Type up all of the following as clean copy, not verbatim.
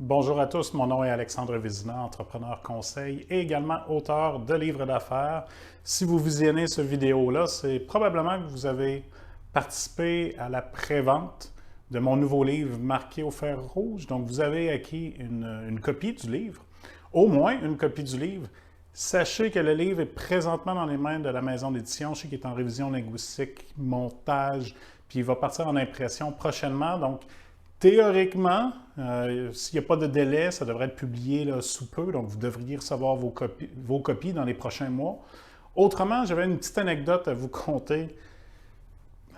Bonjour à tous, mon nom est Alexandre Vézina, entrepreneur conseil et également auteur de livres d'affaires. Si vous visionnez cette vidéo-là, c'est probablement que vous avez participé à la prévente de mon nouveau livre marqué au fer rouge. Donc, vous avez acquis une copie du livre, au moins une copie du livre. Sachez que le livre est présentement dans les mains de la maison d'édition. Je sais qu'il est en révision linguistique, montage, puis il va partir en impression prochainement. Donc, théoriquement, s'il n'y a pas de délai, ça devrait être publié là, sous peu, donc vous devriez recevoir vos copies dans les prochains mois. Autrement, j'avais une petite anecdote à vous conter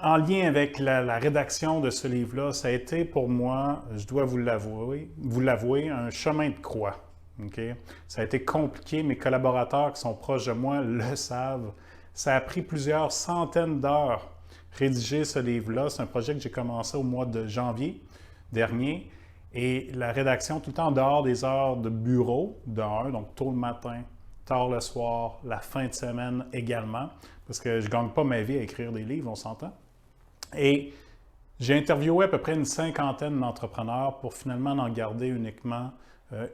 en lien avec la rédaction de ce livre-là. Ça a été pour moi, je dois vous l'avouer, un chemin de croix. Okay? Ça a été compliqué, mes collaborateurs qui sont proches de moi le savent. Ça a pris plusieurs centaines d'heures rédiger ce livre-là. C'est un projet que j'ai commencé au mois de janvier dernier. Et la rédaction, tout le temps en dehors des heures de bureau, donc tôt le matin, tard le soir, la fin de semaine également, parce que je ne gagne pas ma vie à écrire des livres, on s'entend. Et j'ai interviewé à peu près une cinquantaine d'entrepreneurs pour finalement en garder uniquement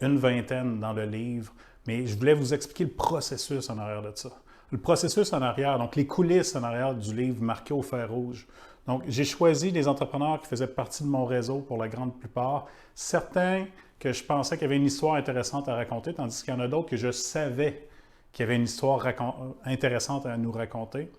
une vingtaine dans le livre. Mais je voulais vous expliquer le processus en arrière de ça. Le processus en arrière, donc les coulisses en arrière du livre marqué au fer rouge. Donc, j'ai choisi des entrepreneurs qui faisaient partie de mon réseau pour la grande plupart. Certains que je pensais qu'il y avait une histoire intéressante à raconter, tandis qu'il y en a d'autres que je savais qu'il y avait une histoire intéressante à nous raconter.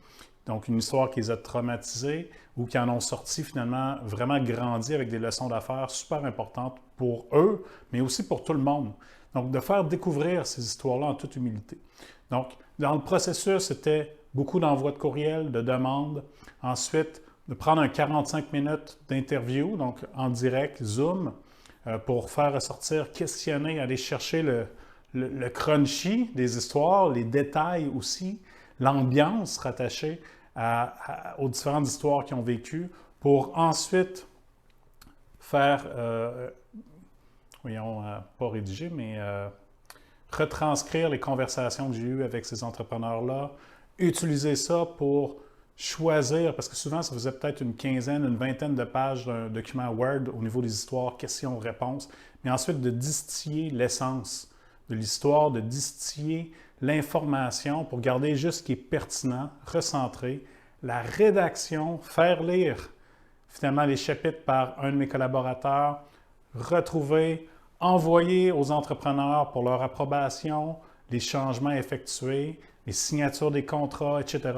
Donc, une histoire qui les a traumatisés ou qui en ont sorti finalement vraiment grandi avec des leçons d'affaires super importantes pour eux, mais aussi pour tout le monde. Donc, de faire découvrir ces histoires-là en toute humilité. Donc, dans le processus, c'était beaucoup d'envois de courriels, de demandes. Ensuite, de prendre un 45 minutes d'interview, donc en direct, Zoom, pour faire ressortir, questionner, aller chercher le crunchy des histoires, les détails aussi, l'ambiance rattachée aux différentes histoires qu'ils ont vécues, pour ensuite faire, pas rédiger, mais retranscrire les conversations que j'ai eues avec ces entrepreneurs-là, utiliser ça pour choisir, parce que souvent, ça faisait peut-être une quinzaine, une vingtaine de pages d'un document Word au niveau des histoires, questions-réponses, mais ensuite de distiller l'essence de l'histoire, de distiller l'information pour garder juste ce qui est pertinent, recentrer, la rédaction, faire lire finalement les chapitres par un de mes collaborateurs, retrouver, envoyer aux entrepreneurs pour leur approbation, les changements effectués, les signatures des contrats, etc.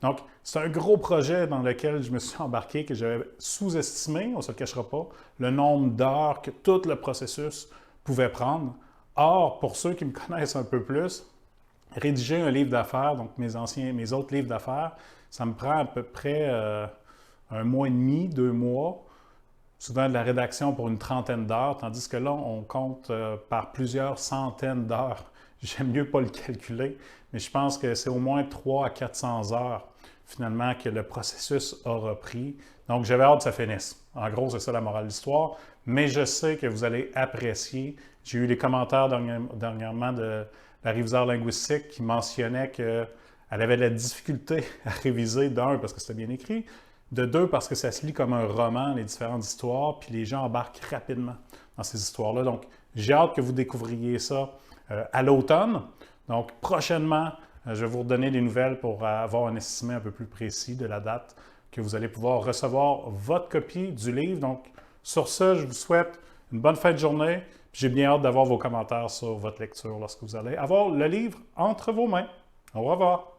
Donc, c'est un gros projet dans lequel je me suis embarqué, que j'avais sous-estimé, on ne se le cachera pas, le nombre d'heures que tout le processus pouvait prendre. Or, pour ceux qui me connaissent un peu plus, rédiger un livre d'affaires, donc mes autres livres d'affaires, ça me prend à peu près un mois et demi, 2 mois, souvent de la rédaction pour une trentaine d'heures, tandis que là, on compte par plusieurs centaines d'heures. J'aime mieux pas le calculer, mais je pense que c'est au moins 300 à 400 heures, finalement, que le processus aura pris. Donc, j'avais hâte que ça finisse. En gros, c'est ça la morale de l'histoire, mais je sais que vous allez apprécier. J'ai eu les commentaires dernièrement de la réviseure linguistique qui mentionnait qu'elle avait de la difficulté à réviser, d'un, parce que c'était bien écrit, de deux, parce que ça se lit comme un roman, les différentes histoires, puis les gens embarquent rapidement dans ces histoires-là. Donc, j'ai hâte que vous découvriez ça à l'automne. Donc, prochainement, je vais vous redonner des nouvelles pour avoir un estimé un peu plus précis de la date que vous allez pouvoir recevoir votre copie du livre. Donc, sur ce, je vous souhaite une bonne fin de journée. J'ai bien hâte d'avoir vos commentaires sur votre lecture lorsque vous allez avoir le livre entre vos mains. Au revoir.